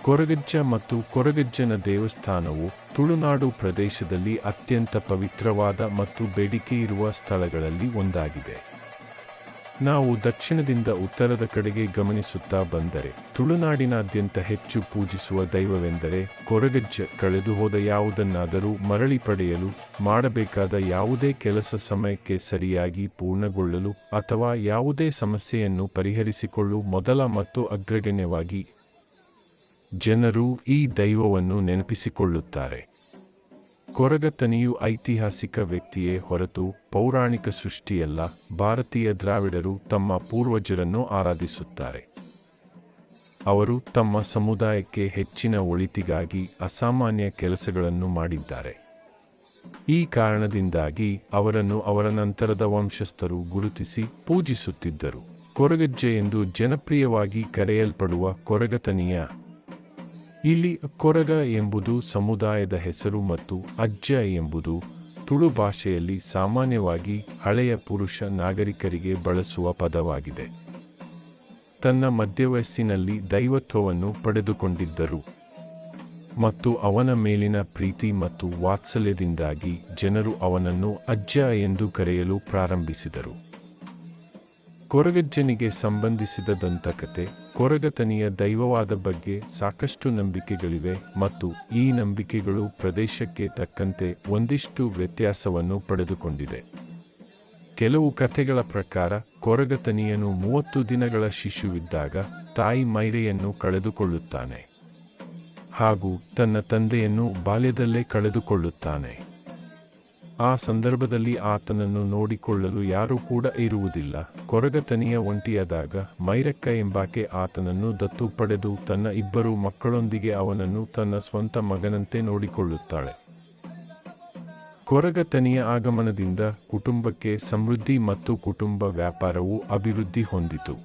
ಕೊರಗಜ್ಜ ಮತ್ತು ಕೊರಗಜ್ಜನ ದೇವಸ್ಥಾನವು ತುಳುನಾಡು ಪ್ರದೇಶದಲ್ಲಿ ಅತ್ಯಂತ ಪವಿತ್ರವಾದ ಮತ್ತು ಬೇಡಿಕೆಯಿರುವ ಸ್ಥಳಗಳಲ್ಲಿ ಒಂದಾಗಿದೆ. ನಾವು ದಕ್ಷಿಣದಿಂದ ಉತ್ತರದ ಕಡೆಗೆ ಗಮನಿಸುತ್ತಾ ಬಂದರೆ ತುಳುನಾಡಿನಾದ್ಯಂತ ಹೆಚ್ಚು ಪೂಜಿಸುವ ದೈವವೆಂದರೆ ಕೊರಗಜ್ಜ. ಕಳೆದುಹೋದ ಯಾವುದನ್ನಾದರೂ ಮರಳಿ ಪಡೆಯಲು ಮಾಡಬೇಕಾದ ಯಾವುದೇ ಕೆಲಸ ಸಮಯಕ್ಕೆ ಸರಿಯಾಗಿ ಪೂರ್ಣಗೊಳ್ಳಲು ಅಥವಾ ಯಾವುದೇ ಸಮಸ್ಯೆಯನ್ನು ಪರಿಹರಿಸಿಕೊಳ್ಳಲು ಮೊದಲ ಮತ್ತು ಅಗ್ರಗಣ್ಯವಾಗಿ ಜನರು ಈ ದೈವವನ್ನು ನೆನಪಿಸಿಕೊಳ್ಳುತ್ತಾರೆ. ಕೊರಗತನಿಯು ಐತಿಹಾಸಿಕ ವ್ಯಕ್ತಿಯೇ ಹೊರತು ಪೌರಾಣಿಕ ಸೃಷ್ಟಿಯಲ್ಲ. ಭಾರತೀಯ ದ್ರಾವಿಡರು ತಮ್ಮ ಪೂರ್ವಜರನ್ನು ಆರಾಧಿಸುತ್ತಾರೆ. ಅವರು ತಮ್ಮ ಸಮುದಾಯಕ್ಕೆ ಹೆಚ್ಚಿನ ಒಳಿತಿಗಾಗಿ ಅಸಾಮಾನ್ಯ ಕೆಲಸಗಳನ್ನು ಮಾಡಿದ್ದಾರೆ. ಈ ಕಾರಣದಿಂದಾಗಿ ಅವರನ್ನು ಅವರ ನಂತರದ ವಂಶಸ್ಥರು ಗುರುತಿಸಿ ಪೂಜಿಸುತ್ತಿದ್ದರು. ಕೊರಗಜ್ಜೆ ಎಂದು ಜನಪ್ರಿಯವಾಗಿ ಕರೆಯಲ್ಪಡುವ ಕೊರಗತನಿಯ ಇಲ್ಲಿ ಕೊರಗ ಎಂಬುದು ಸಮುದಾಯದ ಹೆಸರು ಮತ್ತು ಅಜ್ಜ ಎಂಬುದು ತುಳು ಭಾಷೆಯಲ್ಲಿ ಸಾಮಾನ್ಯವಾಗಿ ಹಳೆಯ ಪುರುಷ ನಾಗರಿಕರಿಗೆ ಬಳಸುವ ಪದವಾಗಿದೆ. ತನ್ನ ಮಧ್ಯವಯಸ್ಸಿನಲ್ಲಿ ದೈವತ್ವವನ್ನು ಪಡೆದುಕೊಂಡಿದ್ದರು ಮತ್ತು ಅವನ ಮೇಲಿನ ಪ್ರೀತಿ ಮತ್ತು ವಾತ್ಸಲ್ಯದಿಂದಾಗಿ ಜನರು ಅವನನ್ನು ಅಜ್ಜ ಎಂದು ಕರೆಯಲು ಪ್ರಾರಂಭಿಸಿದರು. ಕೊರಗಜ್ಜನಿಗೆ ಸಂಬಂಧಿಸಿದ ದಂತಕತೆ. ಕೊರಗತನಿಯ ದೈವವಾದ ಬಗ್ಗೆ ಸಾಕಷ್ಟು ನಂಬಿಕೆಗಳಿವೆ ಮತ್ತು ಈ ನಂಬಿಕೆಗಳು ಪ್ರದೇಶಕ್ಕೆ ತಕ್ಕಂತೆ ಒಂದಿಷ್ಟು ವ್ಯತ್ಯಾಸವನ್ನು ಪಡೆದುಕೊಂಡಿದೆ. ಕೆಲವು ಕಥೆಗಳ ಪ್ರಕಾರ ಕೊರಗತನಿಯನು 30 ದಿನಗಳ ಶಿಶುವಿದ್ದಾಗ ತಾಯಿ ಮೈರೆಯನ್ನು ಕಳೆದುಕೊಳ್ಳುತ್ತಾನೆ ಹಾಗೂ ತನ್ನ ತಂದೆಯನ್ನು ಬಾಲ್ಯದಲ್ಲೇ ಕಳೆದುಕೊಳ್ಳುತ್ತಾನೆ. ಆ ಸಂದರ್ಭದಲ್ಲಿ ಆತನನ್ನು ನೋಡಿಕೊಳ್ಳಲು ಯಾರೂ ಕೂಡ ಇರುವುದಿಲ್ಲ. ಕೊರಗತನಿಯ ಒಂಟಿಯಾದಾಗ ಮೈರಕ್ಕ ಎಂಬಾಕೆ ಆತನನ್ನು ದತ್ತು ಪಡೆದು ತನ್ನ 2 ಮಕ್ಕಳೊಂದಿಗೆ ಅವನನ್ನು ತನ್ನ ಸ್ವಂತ ಮಗನಂತೆ ನೋಡಿಕೊಳ್ಳುತ್ತಾಳೆ. ಕೊರಗತನಿಯ ಆಗಮನದಿಂದ ಕುಟುಂಬಕ್ಕೆ ಸಮೃದ್ಧಿ ಮತ್ತು ಕುಟುಂಬ ವ್ಯಾಪಾರವು ಅಭಿವೃದ್ಧಿ ಹೊಂದಿತು.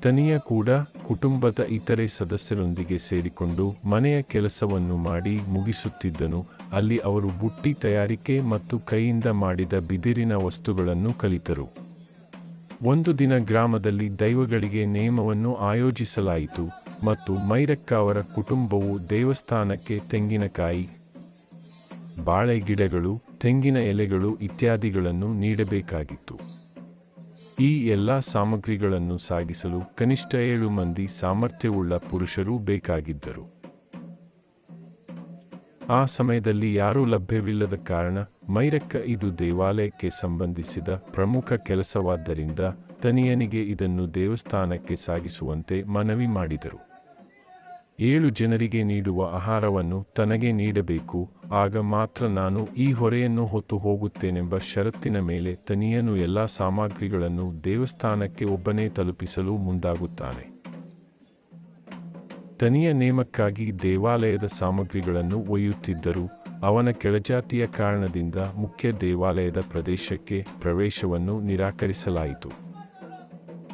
ತನಿಯ ಕೂಡ ಕುಟುಂಬದ ಇತರೆ ಸದಸ್ಯರೊಂದಿಗೆ ಸೇರಿಕೊಂಡು ಮನೆಯ ಕೆಲಸವನ್ನು ಮಾಡಿ ಮುಗಿಸುತ್ತಿದ್ದನು. ಅಲ್ಲಿ ಅವರು ಬುಟ್ಟಿ ತಯಾರಿಕೆ ಮತ್ತು ಕೈಯಿಂದ ಮಾಡಿದ ಬಿದಿರಿನ ವಸ್ತುಗಳನ್ನು ಕಲಿತರು. ಒಂದು ದಿನ ಗ್ರಾಮದಲ್ಲಿ ದೈವಗಳಿಗೆ ನೇಮವನ್ನು ಆಯೋಜಿಸಲಾಯಿತು ಮತ್ತು ಮೈರಕ್ಕ ಅವರ ಕುಟುಂಬವು ದೇವಸ್ಥಾನಕ್ಕೆ ತೆಂಗಿನಕಾಯಿ, ಬಾಳೆ ಗಿಡಗಳು, ತೆಂಗಿನ ಎಲೆಗಳು ಇತ್ಯಾದಿಗಳನ್ನು ನೀಡಬೇಕಾಗಿತ್ತು. ಈ ಎಲ್ಲ ಸಾಮಗ್ರಿಗಳನ್ನು ಸಾಗಿಸಲು ಕನಿಷ್ಠ 7 ಮಂದಿ ಸಾಮರ್ಥ್ಯವುಳ್ಳ ಪುರುಷರು ಬೇಕಾಗಿದ್ದರು. ಆ ಸಮಯದಲ್ಲಿ ಯಾರೂ ಲಭ್ಯವಿಲ್ಲದ ಕಾರಣ ಮೈರಕ್ಕ ಇದು ದೇವಾಲಯಕ್ಕೆ ಸಂಬಂಧಿಸಿದ ಪ್ರಮುಖ ಕೆಲಸವಾದ್ದರಿಂದ ತನಿಯನಿಗೆ ಇದನ್ನು ದೇವಸ್ಥಾನಕ್ಕೆ ಸಾಗಿಸುವಂತೆ ಮನವಿ ಮಾಡಿದರು. 7 ಜನರಿಗೆ ನೀಡುವ ಆಹಾರವನ್ನು ತನಗೆ ನೀಡಬೇಕು, ಆಗ ಮಾತ್ರ ನಾನು ಈ ಹೊರೆಯನ್ನು ಹೊತ್ತು ಹೋಗುತ್ತೇನೆಂಬ ಷರತ್ತಿನ ಮೇಲೆ ತನಿಯನು ಎಲ್ಲ ಸಾಮಗ್ರಿಗಳನ್ನು ದೇವಸ್ಥಾನಕ್ಕೆ ಒಬ್ಬನೇ ತಲುಪಿಸಲು ಮುಂದಾಗುತ್ತಾನೆ. ತನಿಯ ನೇಮಕ್ಕಾಗಿ ದೇವಾಲಯದ ಸಾಮಗ್ರಿಗಳನ್ನು ಒಯ್ಯುತ್ತಿದ್ದರು. ಅವನ ಕೆಳಜಾತಿಯ ಕಾರಣದಿಂದ ಮುಖ್ಯ ದೇವಾಲಯದ ಪ್ರದೇಶಕ್ಕೆ ಪ್ರವೇಶವನ್ನು ನಿರಾಕರಿಸಲಾಯಿತು.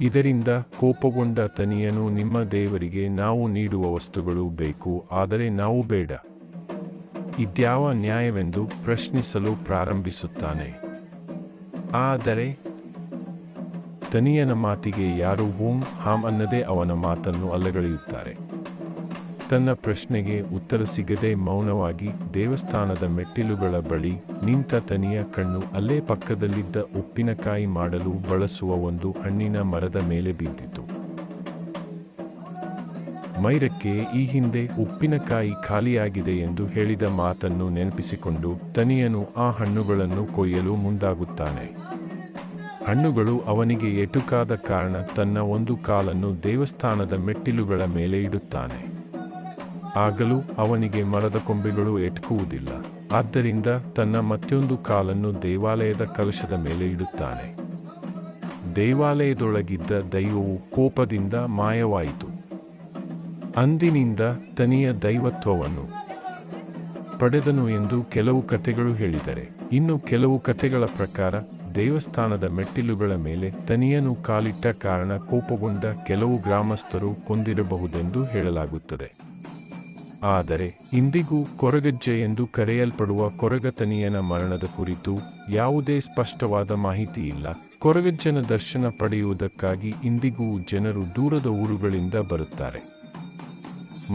ಇದರಿಂದ ಕೋಪಗೊಂಡ ತನಿಯನು, ನಿಮ್ಮ ದೇವರಿಗೆ ನಾವು ನೀಡುವ ವಸ್ತುಗಳು ಬೇಕು, ಆದರೆ ನಾವು ಬೇಡ, ಇದ್ಯಾವ ನ್ಯಾಯವೆಂದು ಪ್ರಶ್ನಿಸಲು ಪ್ರಾರಂಭಿಸುತ್ತಾನೆ. ಆದರೆ ತನಿಯನ ಮಾತಿಗೆ ಯಾರೂ ಹೂಂ ಹಾಂ ಅನ್ನದೇ ಅವನ ಮಾತನ್ನು ಅಲ್ಲಗಳೆಯುತ್ತಾರೆ. ತನ್ನ ಪ್ರಶ್ನೆಗೆ ಉತ್ತರ ಸಿಗದೆ ಮೌನವಾಗಿ ದೇವಸ್ಥಾನದ ಮೆಟ್ಟಿಲುಗಳ ಬಳಿ ನಿಂತ ತನಿಯ ಕಣ್ಣು ಅಲ್ಲೇ ಪಕ್ಕದಲ್ಲಿದ್ದ ಉಪ್ಪಿನಕಾಯಿ ಮಾಡಲು ಬಳಸುವ ಒಂದು ಹಣ್ಣಿನ ಮರದ ಮೇಲೆ ಬಿದ್ದಿತು. ಮೈರಕ್ಕೆ ಈ ಹಿಂದೆ ಉಪ್ಪಿನಕಾಯಿ ಖಾಲಿಯಾಗಿದೆ ಎಂದು ಹೇಳಿದ ಮಾತನ್ನು ನೆನಪಿಸಿಕೊಂಡು ತನಿಯನು ಆ ಹಣ್ಣುಗಳನ್ನು ಕೊಯ್ಯಲು ಮುಂದಾಗುತ್ತಾನೆ. ಹಣ್ಣುಗಳು ಅವನಿಗೆ ಎಟುಕಾದ ಕಾರಣ ತನ್ನ ಒಂದು ಕಾಲನ್ನು ದೇವಸ್ಥಾನದ ಮೆಟ್ಟಿಲುಗಳ ಮೇಲೆ ಇಡುತ್ತಾನೆ. ಆಗಲೂ ಅವನಿಗೆ ಮರದ ಕೊಂಬೆಗಳು ಎಟುಕುವುದಿಲ್ಲ. ಆದ್ದರಿಂದ ತನ್ನ ಮತ್ತೊಂದು ಕಾಲನ್ನು ದೇವಾಲಯದ ಕಲಶದ ಮೇಲೆ ಇಡುತ್ತಾನೆ. ದೇವಾಲಯದೊಳಗಿದ್ದ ದೈವವು ಕೋಪದಿಂದ ಮಾಯವಾಯಿತು. ಅಂದಿನಿಂದ ತನಿಯ ದೈವತ್ವವನ್ನು ಪಡೆದನು ಎಂದು ಕೆಲವು ಕಥೆಗಳು ಹೇಳಿದರೆ, ಇನ್ನು ಕೆಲವು ಕಥೆಗಳ ಪ್ರಕಾರ ದೇವಸ್ಥಾನದ ಮೆಟ್ಟಿಲುಗಳ ಮೇಲೆ ತನಿಯನು ಕಾಲಿಟ್ಟ ಕಾರಣ ಕೋಪಗೊಂಡ ಕೆಲವು ಗ್ರಾಮಸ್ಥರು ಕೊಂದಿರಬಹುದೆಂದು ಹೇಳಲಾಗುತ್ತದೆ. ಆದರೆ ಇಂದಿಗೂ ಕೊರಗಜ್ಜೆ ಎಂದು ಕರೆಯಲ್ಪಡುವ ಕೊರಗತನಿಯನ ಮರಣದ ಕುರಿತು ಯಾವುದೇ ಸ್ಪಷ್ಟವಾದ ಮಾಹಿತಿ ಇಲ್ಲ. ಕೊರಗಜ್ಜನ ದರ್ಶನ ಪಡೆಯುವುದಕ್ಕಾಗಿ ಇಂದಿಗೂ ಜನರು ದೂರದ ಊರುಗಳಿಂದ ಬರುತ್ತಾರೆ.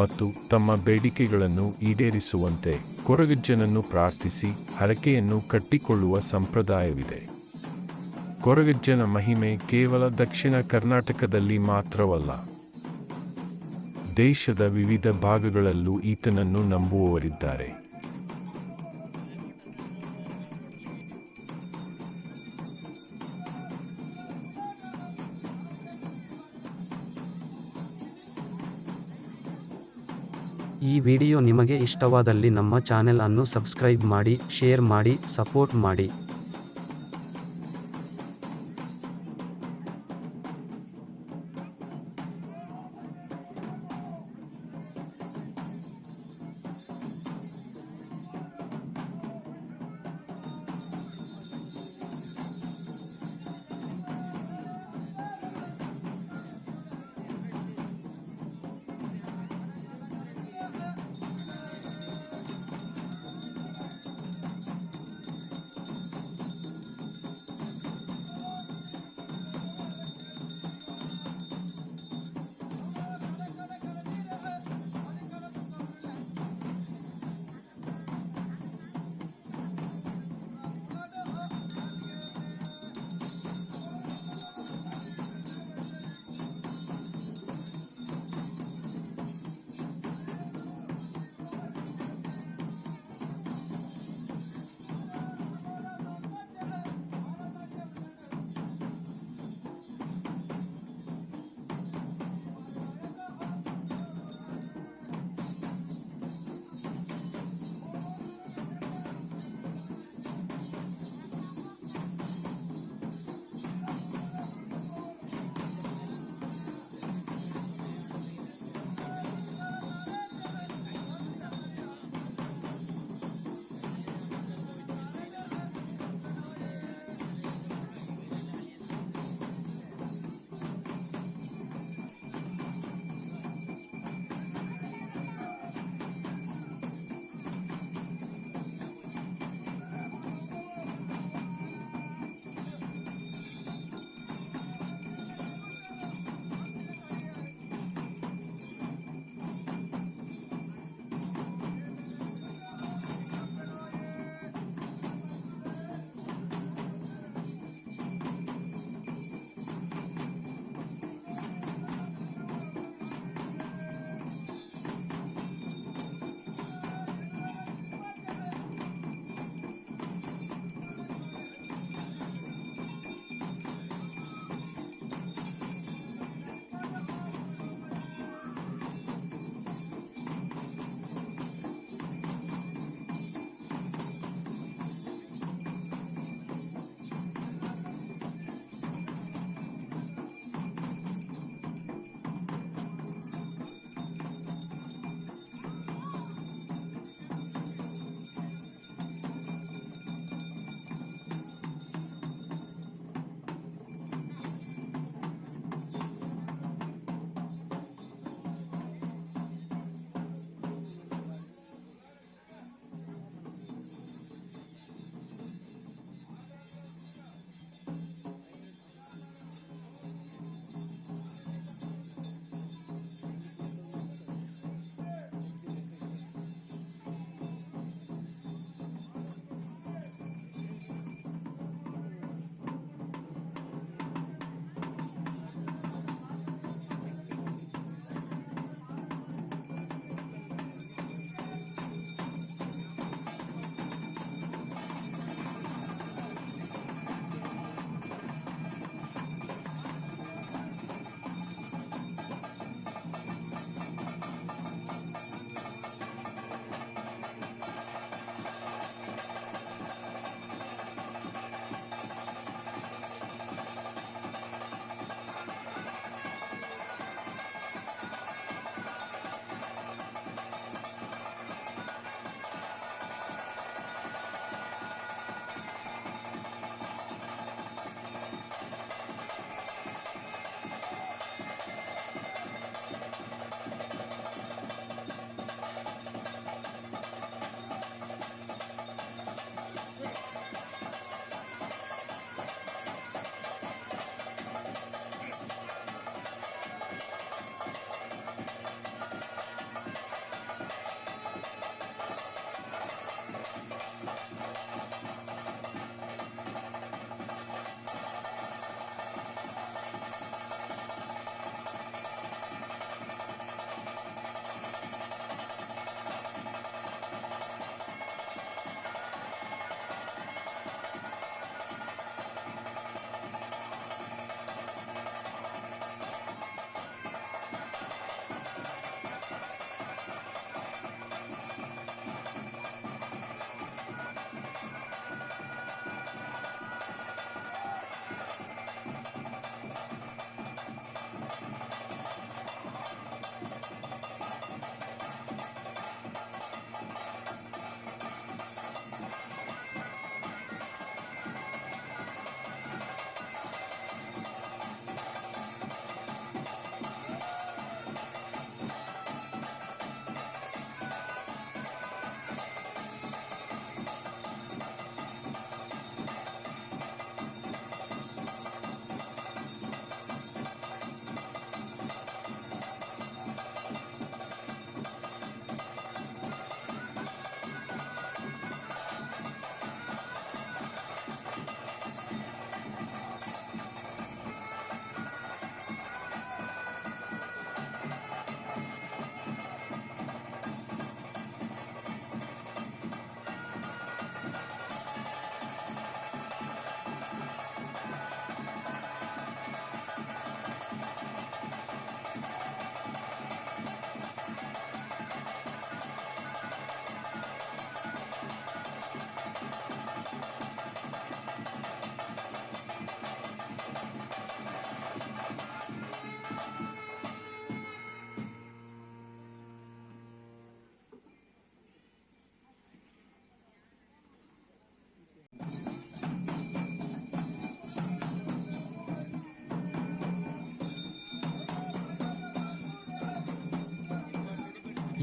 ಮತ್ತು ತಮ್ಮ ಬೇಡಿಕೆಗಳನ್ನು ಈಡೇರಿಸುವಂತೆ ಕೊರಗಜ್ಜನನ್ನು ಪ್ರಾರ್ಥಿಸಿ ಹರಕೆಯನ್ನು ಕಟ್ಟಿಕೊಳ್ಳುವ ಸಂಪ್ರದಾಯವಿದೆ. ಕೊರಗಜ್ಜನ ಮಹಿಮೆ ಕೇವಲ ದಕ್ಷಿಣ ಕರ್ನಾಟಕದಲ್ಲಿ ಮಾತ್ರವಲ್ಲ, ದೇಶದ ವಿವಿಧ ಭಾಗಗಳಲ್ಲೂ ಈತನನ್ನು ನಂಬುವವರಿದ್ದಾರೆ. ಈ ವಿಡಿಯೋ ನಿಮಗೆ ಇಷ್ಟವಾದಲ್ಲಿ ನಮ್ಮ ಚಾನೆಲ್ ಅನ್ನು ಸಬ್ಸ್ಕ್ರೈಬ್ ಮಾಡಿ, ಶೇರ್ ಮಾಡಿ, ಸಪೋರ್ಟ್ ಮಾಡಿ.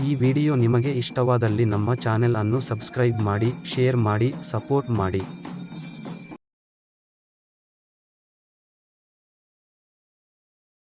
ಈ ವಿಡಿಯೋ ನಿಮಗೆ ಇಷ್ಟವಾದಲ್ಲಿ ನಮ್ಮ ಚಾನೆಲ್ ಅನ್ನು ಸಬ್ಸ್ಕ್ರೈಬ್ ಮಾಡಿ, ಶೇರ್ ಮಾಡಿ, ಸಪೋರ್ಟ್ ಮಾಡಿ.